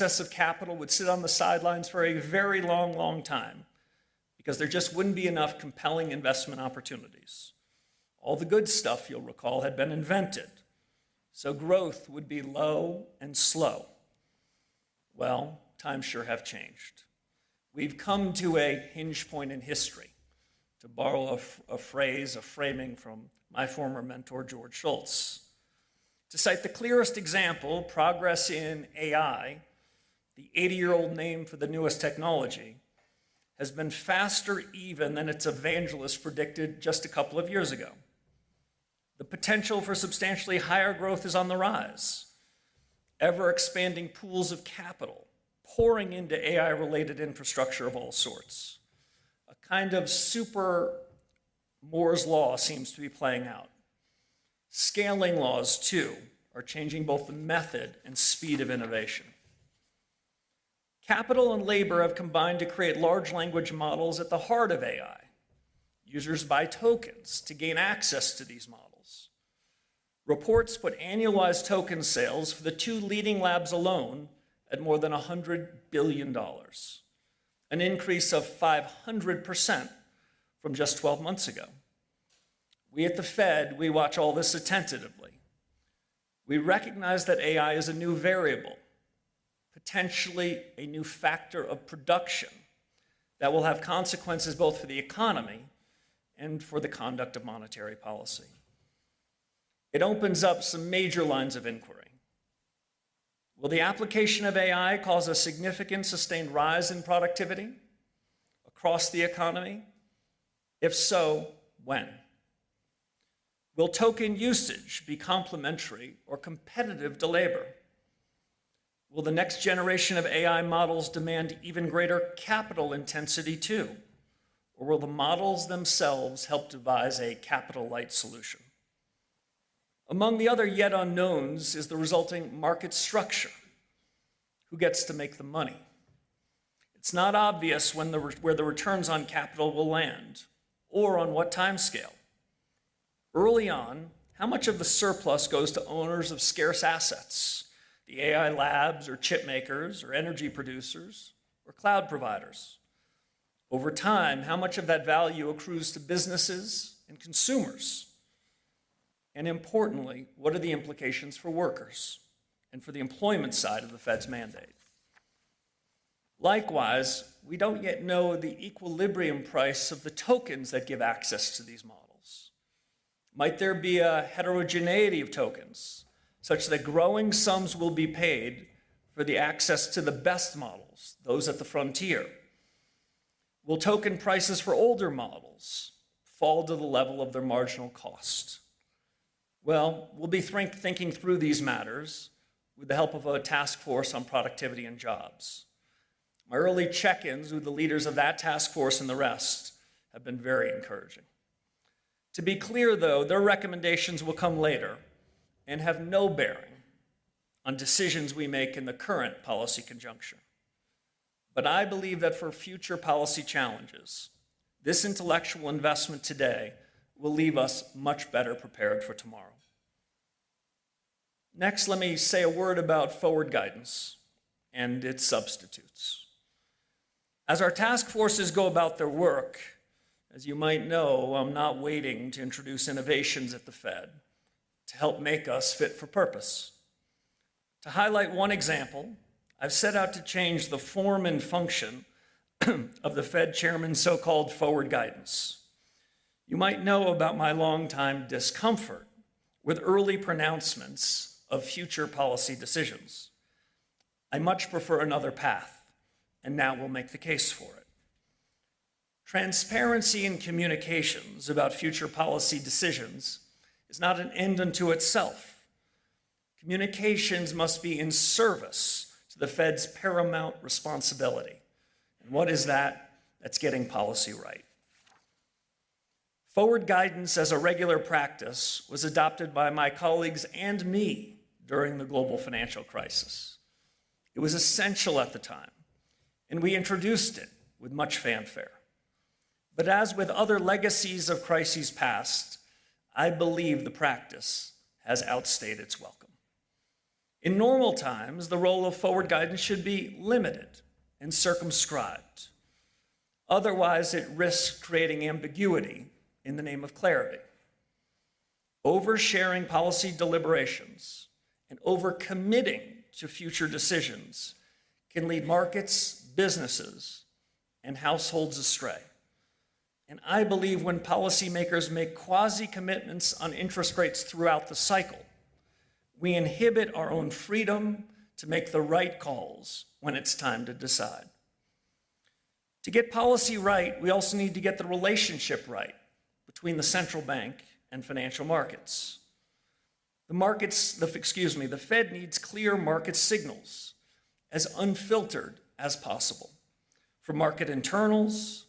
excess of capital would sit on the sidelines for a very long time because there just wouldn't be enough compelling investment opportunities. All the good stuff, you'll recall, had been invented, so growth would be low and slow. Well, times sure have changed. We've come to a hinge point in history, to borrow a framing from my former mentor, George Shultz. To cite the clearest example, progress in AI, the 80-year-old name for the newest technology, has been faster even than its evangelists predicted just a couple of years ago. The potential for substantially higher growth is on the rise. Ever-expanding pools of capital pouring into AI-related infrastructure of all sorts. A kind of super Moore's law seems to be playing out. Scaling laws, too, are changing both the method and speed of innovation. Capital and labor have combined to create large language models at the heart of AI. Users buy tokens to gain access to these models. Reports put annualized token sales for the two leading labs alone at more than $100 billion, an increase of 500% from just 12 months ago. We at the Fed, we watch all this attentively. We recognize that AI is a new variable, potentially a new factor of production that will have consequences both for the economy and for the conduct of monetary policy. It opens up some major lines of inquiry. Will the application of AI cause a significant sustained rise in productivity across the economy? If so, when? Will token usage be complementary or competitive to labor? Will the next generation of AI models demand even greater capital intensity too? Or will the models themselves help devise a capital-light solution? Among the other yet unknowns is the resulting market structure. Who gets to make the money? It's not obvious where the returns on capital will land or on what time scale. Early on, how much of the surplus goes to owners of scarce assets, the AI labs or chip makers or energy producers or cloud providers? Over time, how much of that value accrues to businesses and consumers? And importantly, what are the implications for workers and for the employment side of the Fed's mandate? Likewise, we don't yet know the equilibrium price of the tokens that give access to these models. Might there be a heterogeneity of tokens such that growing sums will be paid for the access to the best models, those at the frontier? Will token prices for older models fall to the level of their marginal cost? Well, we'll be thinking through these matters with the help of a task force on productivity and jobs. My early check-ins with the leaders of that task force and the rest have been very encouraging. To be clear, though, their recommendations will come later and have no bearing on decisions we make in the current policy conjuncture. But I believe that for future policy challenges, this intellectual investment today will leave us much better prepared for tomorrow. Next, let me say a word about forward guidance and its substitutes. As our task forces go about their work, as you might know, I'm not waiting to introduce innovations at the Fed to help make us fit for purpose. To highlight one example, I've set out to change the form and function of the Fed chairman's so-called forward guidance. You might know about my longtime discomfort with early pronouncements of future policy decisions. I much prefer another path, and now we'll make the case for it. Transparency in communications about future policy decisions is not an end unto itself. Communications must be in service to the Fed's paramount responsibility. And what is that? That's getting policy right. Forward guidance as a regular practice was adopted by my colleagues and me during the global financial crisis. It was essential at the time, and we introduced it with much fanfare. But as with other legacies of crises past, I believe the practice has outstayed its welcome. In normal times, the role of forward guidance should be limited and circumscribed. Otherwise, it risks creating ambiguity in the name of clarity. Oversharing policy deliberations and overcommitting to future decisions can lead markets, businesses, and households astray. And I believe when policymakers make quasi-commitments on interest rates throughout the cycle, we inhibit our own freedom to make the right calls when it's time to decide. To get policy right, we also need to get the relationship right between the central bank and financial markets. The Fed needs clear market signals, as unfiltered as possible, from market internals,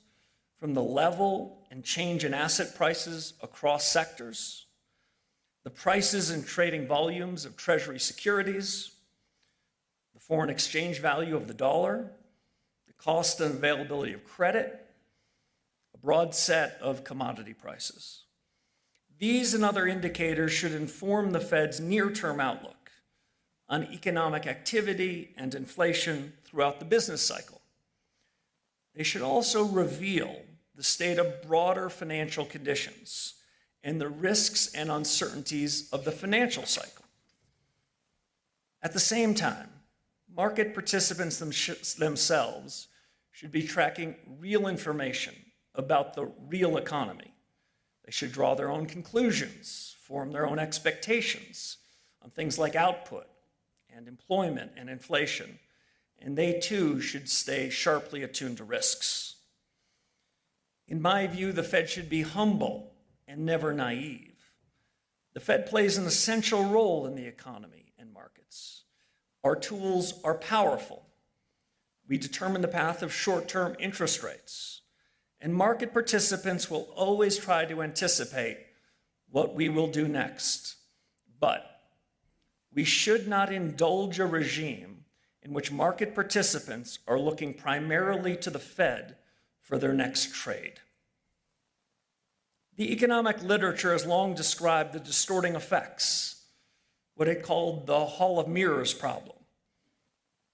from the level and change in asset prices across sectors, the prices and trading volumes of Treasury securities, the foreign exchange value of the dollar, the cost and availability of credit, a broad set of commodity prices. These and other indicators should inform the Fed's near-term outlook on economic activity and inflation throughout the business cycle. They should also reveal the state of broader financial conditions and the risks and uncertainties of the financial cycle. At the same time, market participants themselves should be tracking real information about the real economy. They should draw their own conclusions, form their own expectations on things like output and employment and inflation, and they too should stay sharply attuned to risks. In my view, the Fed should be humble and never naive. The Fed plays an essential role in the economy and markets. Our tools are powerful. We determine the path of short-term interest rates, and market participants will always try to anticipate what we will do next. But we should not indulge a regime in which market participants are looking primarily to the Fed for their next trade. The economic literature has long described the distorting effects, what it called the Hall of Mirrors problem.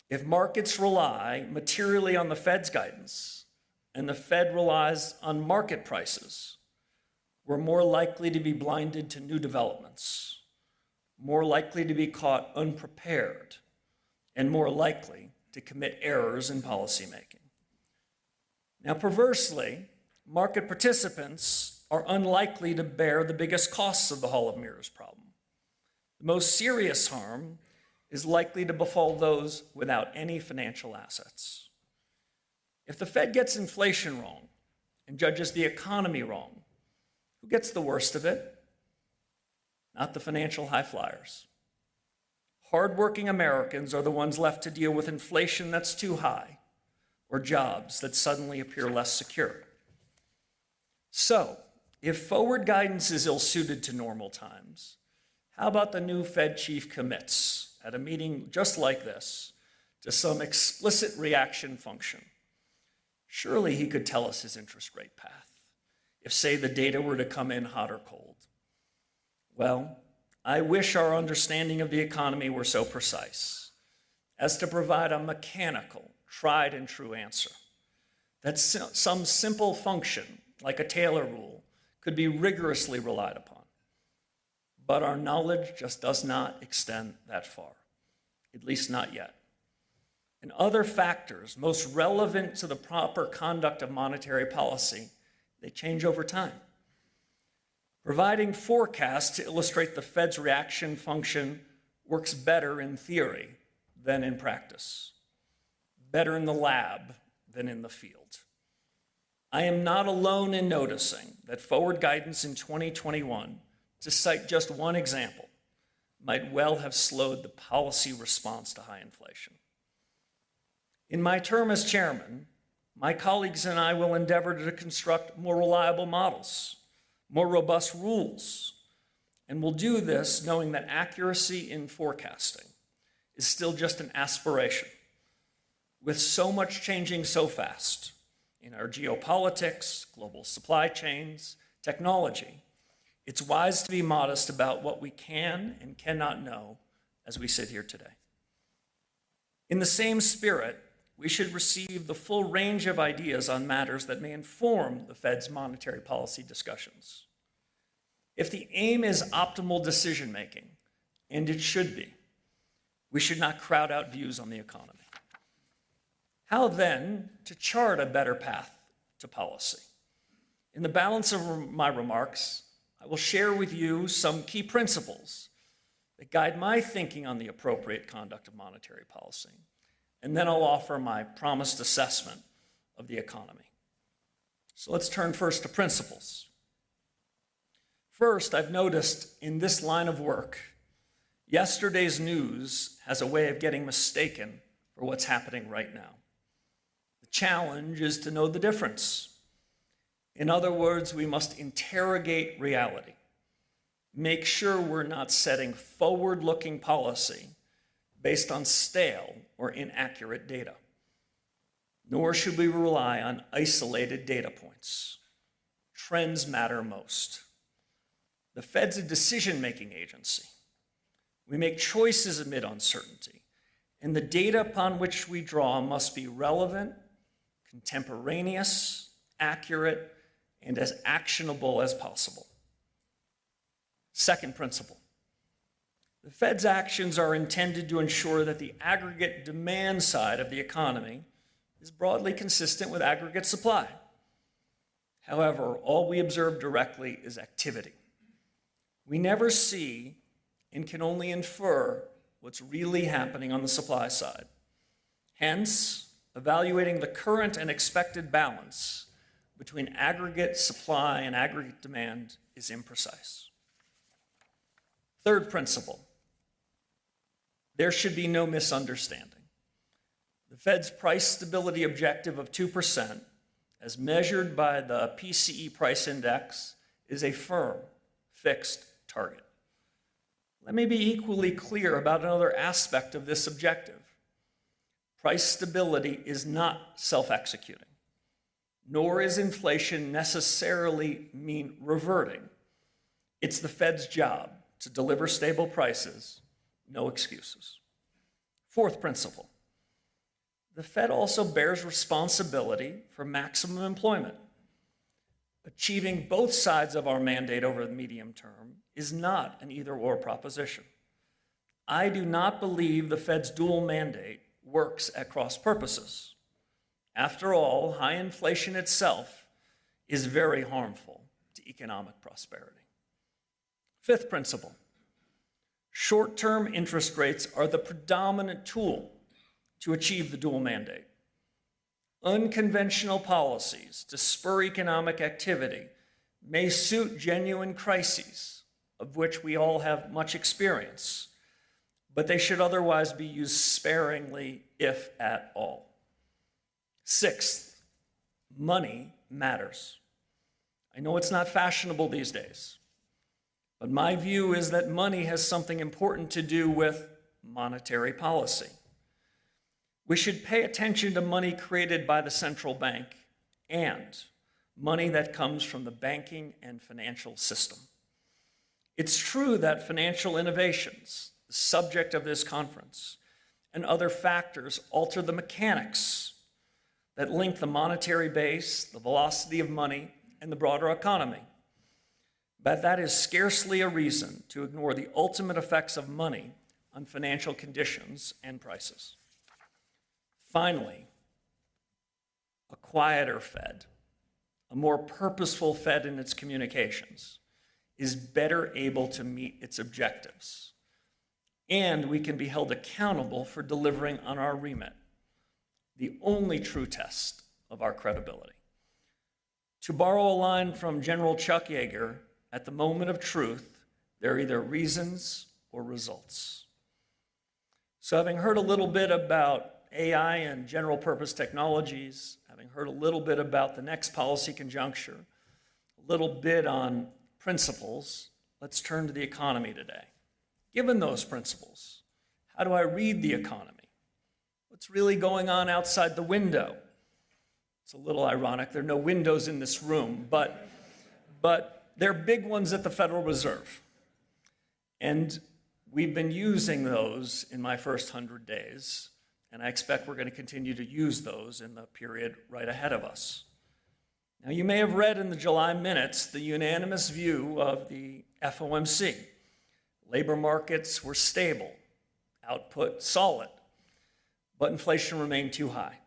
If markets rely materially on the Fed's guidance and the Fed relies on market prices, we're more likely to be blinded to new developments, more likely to be caught unprepared, and more likely to commit errors in policymaking. Now, perversely, market participants are unlikely to bear the biggest costs of the Hall of Mirrors problem. The most serious harm is likely to befall those without any financial assets. If the Fed gets inflation wrong and judges the economy wrong, who gets the worst of it? Not the financial high flyers. Hardworking Americans are the ones left to deal with inflation that's too high or jobs that suddenly appear less secure. So, if forward guidance is ill-suited to normal times, how about the new Fed chief commits at a meeting just like this to some explicit reaction function? Surely he could tell us his interest rate path if, say, the data were to come in hot or cold. Well, I wish our understanding of the economy were so precise as to provide a mechanical, tried and true answer, that some simple function, like a Taylor rule, could be rigorously relied upon. But our knowledge just does not extend that far, at least not yet. And other factors most relevant to the proper conduct of monetary policy, they change over time. Providing forecasts to illustrate the Fed's reaction function works better in theory than in practice, better in the lab than in the field. I am not alone in noticing that forward guidance in 2021, to cite just one example, might well have slowed the policy response to high inflation. In my term as chairman, my colleagues and I will endeavor to construct more reliable models, more robust rules, and we'll do this knowing that accuracy in forecasting is still just an aspiration. With so much changing so fast in our geopolitics, global supply chains, technology, it's wise to be modest about what we can and cannot know as we sit here today. In the same spirit, we should receive the full range of ideas on matters that may inform the Fed's monetary policy discussions. If the aim is optimal decision-making, and it should be, we should not crowd out views on the economy. How then to chart a better path to policy? In the balance of my remarks, I will share with you some key principles that guide my thinking on the appropriate conduct of monetary policy, and then I'll offer my promised assessment of the economy. So let's turn first to principles. First, I've noticed in this line of work, yesterday's news has a way of getting mistaken for what's happening right now. The challenge is to know the difference. In other words, we must interrogate reality. Make sure we're not setting forward-looking policy based on stale or inaccurate data. Nor should we rely on isolated data points. Trends matter most. The Fed's a decision-making agency. We make choices amid uncertainty, and the data upon which we draw must be relevant, contemporaneous, accurate, and as actionable as possible. Second principle. The Fed's actions are intended to ensure that the aggregate demand side of the economy is broadly consistent with aggregate supply. However, all we observe directly is activity. We never see and can only infer what's really happening on the supply side. Hence, evaluating the current and expected balance between aggregate supply and aggregate demand is imprecise. Third principle, there should be no misunderstanding. The Fed's price stability objective of 2%, as measured by the PCE price index, is a firm, fixed target. Let me be equally clear about another aspect of this objective. Price stability is not self-executing, nor is inflation necessarily mean reverting. It's the Fed's job to deliver stable prices, no excuses. Fourth principle, the Fed also bears responsibility for maximum employment. Achieving both sides of our mandate over the medium term is not an either-or proposition. I do not believe the Fed's dual mandate works at cross purposes. After all, high inflation itself is very harmful to economic prosperity. Fifth principle, short-term interest rates are the predominant tool to achieve the dual mandate. Unconventional policies to spur economic activity may suit genuine crises, of which we all have much experience, but they should otherwise be used sparingly, if at all. Sixth, money matters. I know it's not fashionable these days, but my view is that money has something important to do with monetary policy. We should pay attention to money created by the central bank and money that comes from the banking and financial system. It's true that financial innovations, the subject of this conference, and other factors alter the mechanics that link the monetary base, the velocity of money, and the broader economy. But that is scarcely a reason to ignore the ultimate effects of money on financial conditions and prices. Finally, a quieter Fed, a more purposeful Fed in its communications, is better able to meet its objectives. And we can be held accountable for delivering on our remit, the only true test of our credibility. To borrow a line from General Chuck Yeager, at the moment of truth, there are either reasons or results. So having heard a little bit about AI and general purpose technologies, having heard a little bit about the next policy conjuncture, a little bit on principles, let's turn to the economy today. Given those principles, how do I read the economy? What's really going on outside the window? It's a little ironic, there are no windows in this room, but there are big ones at the Federal Reserve. And We've been using those in my first 100 days, and I expect we're going to continue to use those in the period right ahead of us. Now, you may have read in the July minutes the unanimous view of the FOMC. Labor markets were stable, output solid, but inflation remained too high.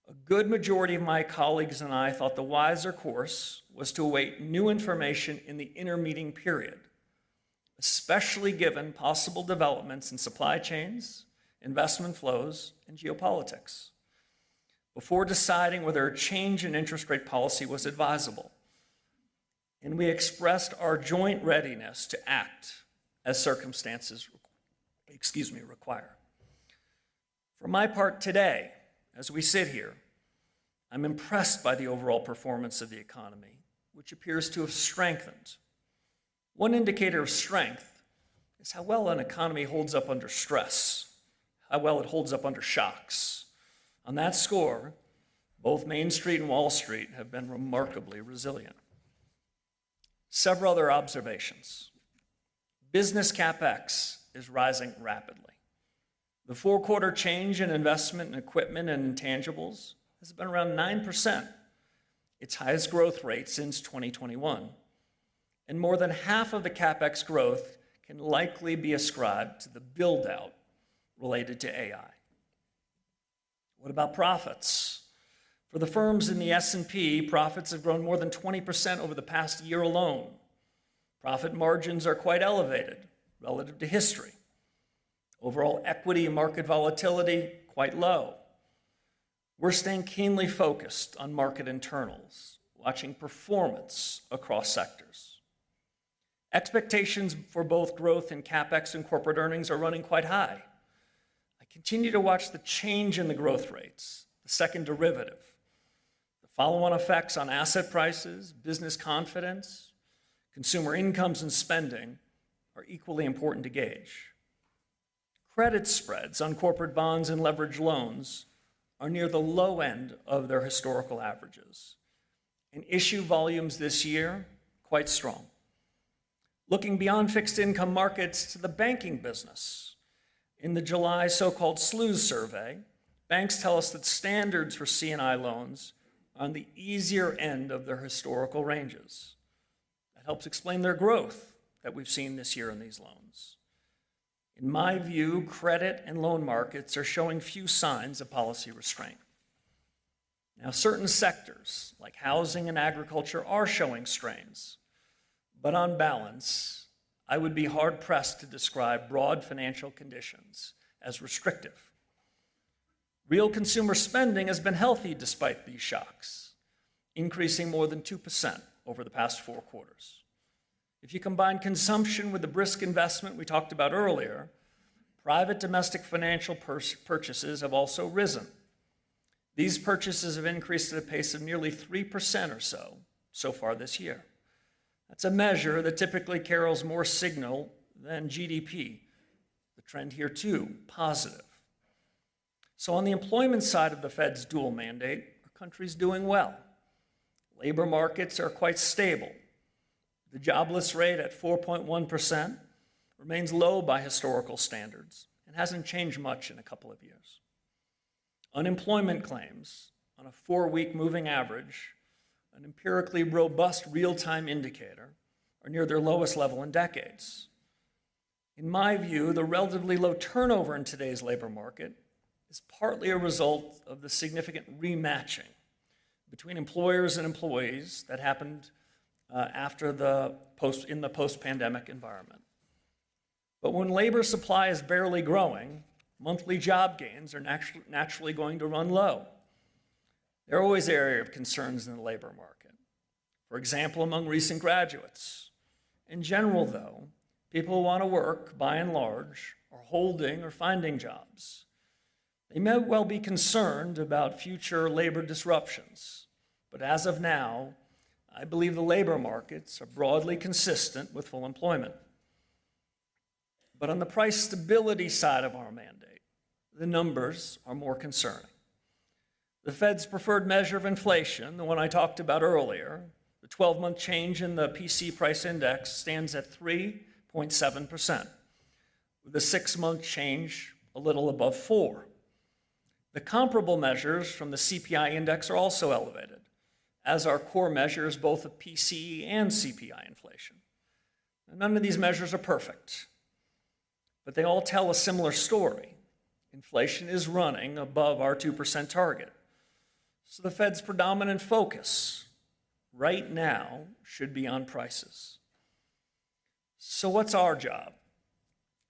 A good majority of my colleagues and I thought the wiser course was to await new information in the intermeeting period, especially given possible developments in supply chains, investment flows, and geopolitics, before deciding whether a change in interest rate policy was advisable. And we expressed our joint readiness to act as circumstances require. For my part today, as we sit here, I'm impressed by the overall performance of the economy, which appears to have strengthened. One indicator of strength is how well an economy holds up under stress, how well it holds up under shocks. On that score, both Main Street and Wall Street have been remarkably resilient. Several other observations. Business CapEx is rising rapidly. The 4-quarter change in investment in equipment and intangibles has been around 9%, its highest growth rate since 2021. And more than half of the CapEx growth can likely be ascribed to the build-out related to AI. What about profits? For the firms in the S&P, profits have grown more than 20% over the past year alone. Profit margins are quite elevated relative to history. Overall equity and market volatility, quite low. We're staying keenly focused on market internals, watching performance across sectors. Expectations for both growth in CapEx and corporate earnings are running quite high. I continue to watch the change in the growth rates, the second derivative. The follow-on effects on asset prices, business confidence, consumer incomes and spending are equally important to gauge. Credit spreads on corporate bonds and leveraged loans are near the low end of their historical averages, and issue volumes this year quite strong. Looking beyond fixed income markets to the banking business, in the July so-called SLOOS survey, banks tell us that standards for C&I loans are on the easier end of their historical ranges. That helps explain their growth that we've seen this year in these loans. In my view, credit and loan markets are showing few signs of policy restraint. Now, certain sectors, like housing and agriculture, are showing strains. But on balance, I would be hard-pressed to describe broad financial conditions as restrictive. Real consumer spending has been healthy despite these shocks, increasing more than 2% over the past 4 quarters. If you combine consumption with the brisk investment we talked about earlier, private domestic financial purchases have also risen. These purchases have increased at a pace of nearly 3% or so far this year. That's a measure that typically carries more signal than GDP. The trend here too, positive. So on the employment side of the Fed's dual mandate, our country's doing well. Labor markets are quite stable. The jobless rate at 4.1% remains low by historical standards and hasn't changed much in a couple of years. Unemployment claims on a 4-week moving average, an empirically robust real-time indicator, are near their lowest level in decades. In my view, the relatively low turnover in today's labor market is partly a result of the significant rematching between employers and employees that happened in the post-pandemic environment. But when labor supply is barely growing, monthly job gains are naturally going to run low. There are always areas of concerns in the labor market. For example, among recent graduates. In general, though, people who want to work, by and large, are holding or finding jobs. They may well be concerned about future labor disruptions, but as of now, I believe the labor markets are broadly consistent with full employment. But on the price stability side of our mandate, the numbers are more concerning. The Fed's preferred measure of inflation, the one I talked about earlier, the 12-month change in the PC price index stands at 3.7%, with the 6-month change a little above 4. The comparable measures from the CPI index are also elevated, as are core measures both of PCE and CPI inflation. None of these measures are perfect, but they all tell a similar story. Inflation is running above our 2% target. So the Fed's predominant focus right now should be on prices. So what's our job?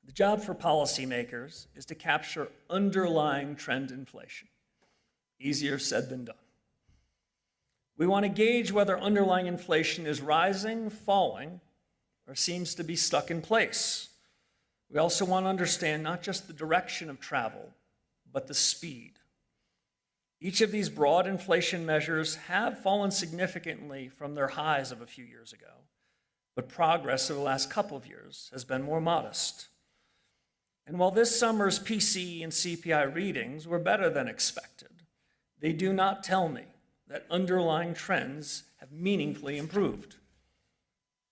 The job for policymakers is to capture underlying trend inflation. Easier said than done. We want to gauge whether underlying inflation is rising, falling, or seems to be stuck in place. We also want to understand not just the direction of travel, but the speed. Each of these broad inflation measures have fallen significantly from their highs of a few years ago, but progress over the last couple of years has been more modest. And while this summer's PCE and CPI readings were better than expected, they do not tell me that underlying trends have meaningfully improved.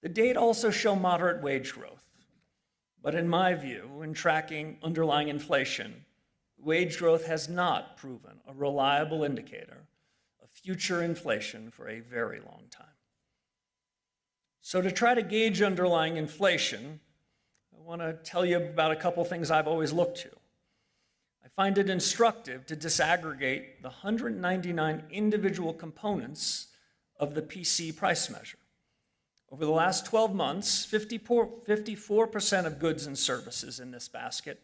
The data also show moderate wage growth, but in my view, in tracking underlying inflation, wage growth has not proven a reliable indicator of future inflation for a very long time. So to try to gauge underlying inflation, I want to tell you about a couple things I've always looked to. I find it instructive to disaggregate the 199 individual components of the PC price measure. Over the last 12 months, 54% of goods and services in this basket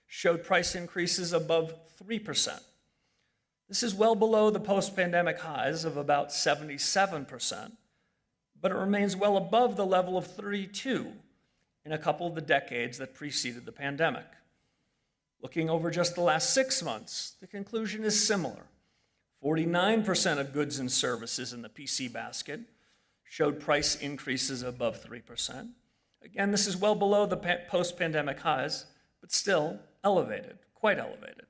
showed price increases above 3%. This is well below the post-pandemic highs of about 77%, but it remains well above the level of 32% in a couple of the decades that preceded the pandemic. Looking over just the last 6 months, the conclusion is similar. 49% of goods and services in the PC basket showed price increases above 3%. Again, this is well below the post-pandemic highs, but still elevated, quite elevated.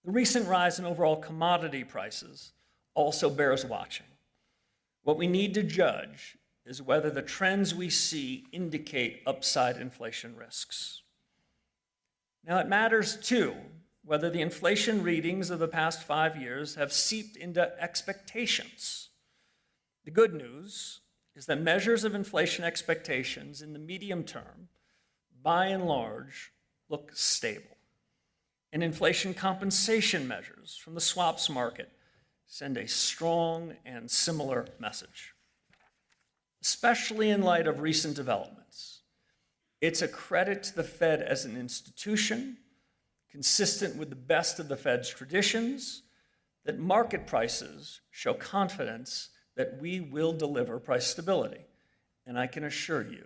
The recent rise in overall commodity prices also bears watching. What we need to judge is whether the trends we see indicate upside inflation risks. Now, it matters, too, whether the inflation readings of the past 5 years have seeped into expectations. The good news is that measures of inflation expectations in the medium term, by and large, look stable. And inflation compensation measures from the swaps market send a strong and similar message. Especially in light of recent developments, it's a credit to the Fed as an institution, consistent with the best of the Fed's traditions, that market prices show confidence that we will deliver price stability. And I can assure you,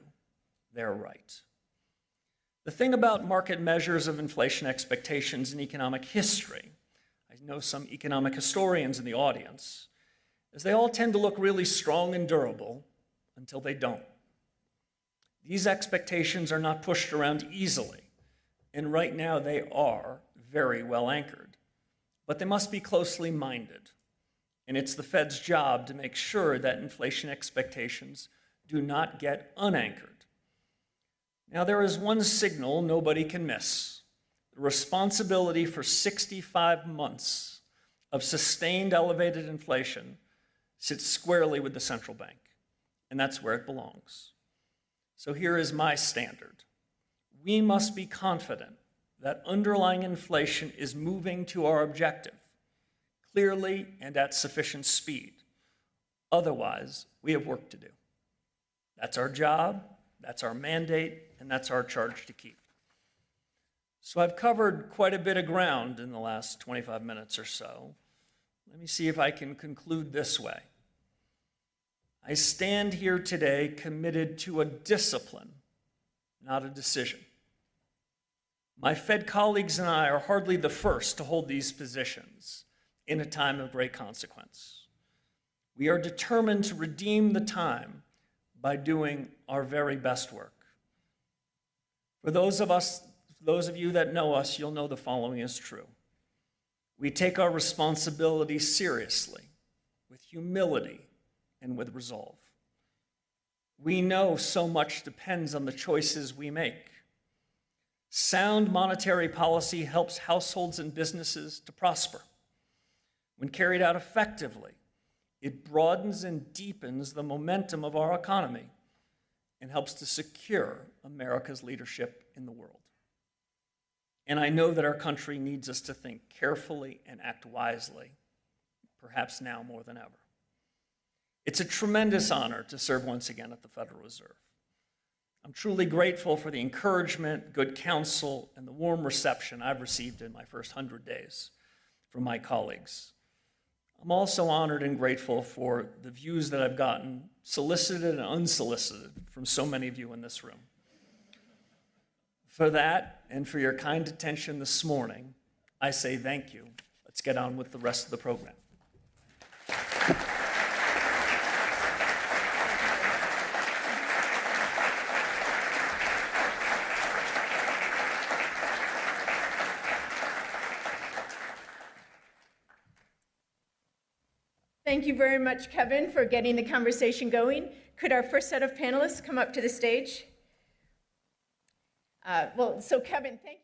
they're right. The thing about market measures of inflation expectations in economic history, I know some economic historians in the audience, is they all tend to look really strong and durable until they don't. These expectations are not pushed around easily, and right now they are very well anchored. But they must be closely minded, and it's the Fed's job to make sure that inflation expectations do not get unanchored. Now, there is one signal nobody can miss. The responsibility for 65 months of sustained elevated inflation sits squarely with the central bank, and that's where it belongs. So here is my standard. We must be confident that underlying inflation is moving to our objective, clearly and at sufficient speed. Otherwise, we have work to do. That's our job, that's our mandate, and that's our charge to keep. So I've covered quite a bit of ground in the last 25 minutes or so. Let me see if I can conclude this way. I stand here today committed to a discipline, not a decision. My Fed colleagues and I are hardly the first to hold these positions in a time of great consequence. We are determined to redeem the time by doing our very best work. For those of you that know us, you'll know the following is true. We take our responsibility seriously, with humility and with resolve. We know so much depends on the choices we make. Sound monetary policy helps households and businesses to prosper. When carried out effectively, it broadens and deepens the momentum of our economy and helps to secure America's leadership in the world. And I know that our country needs us to think carefully and act wisely, perhaps now more than ever. It's a tremendous honor to serve once again at the Federal Reserve. I'm truly grateful for the encouragement, good counsel, and the warm reception I've received in my first 100 days from my colleagues. I'm also honored and grateful for the views that I've gotten, solicited and unsolicited, from so many of you in this room. For that, and for your kind attention this morning, I say thank you. Let's get on with the rest of the program. Thank you very much, Kevin, for getting the conversation going. Could our first set of panelists come up to the stage? So Kevin, thank you.